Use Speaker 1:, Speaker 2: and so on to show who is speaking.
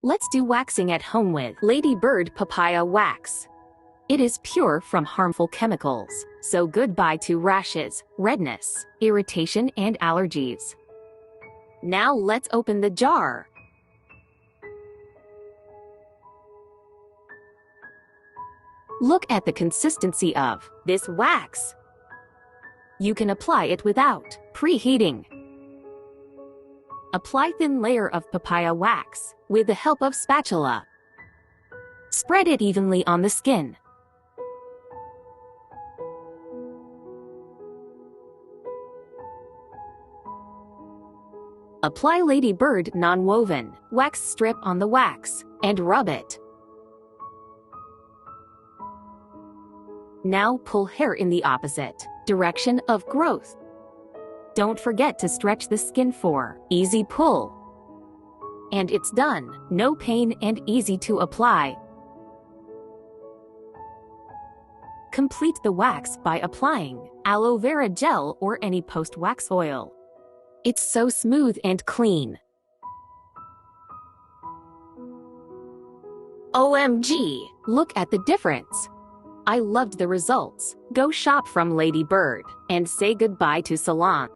Speaker 1: Let's do waxing at home with Lady Bird Papaya Wax. It is pure from harmful chemicals, so goodbye to rashes, redness, irritation and allergies. Now let's open the jar. Look at the consistency of this wax. You can apply it without preheating. Apply thin layer of papaya wax with the help of spatula. Spread it evenly on the skin. Apply Lady Bird non-woven wax strip on the wax and rub it. Now pull hair in the opposite direction of growth. Don't forget to stretch the skin for easy pull. And it's done. No pain and easy to apply. Complete the wax by applying aloe vera gel or any post-wax oil. It's so smooth and clean. OMG! Look at the difference. I loved the results. Go shop from Lady Bird and say goodbye to salon.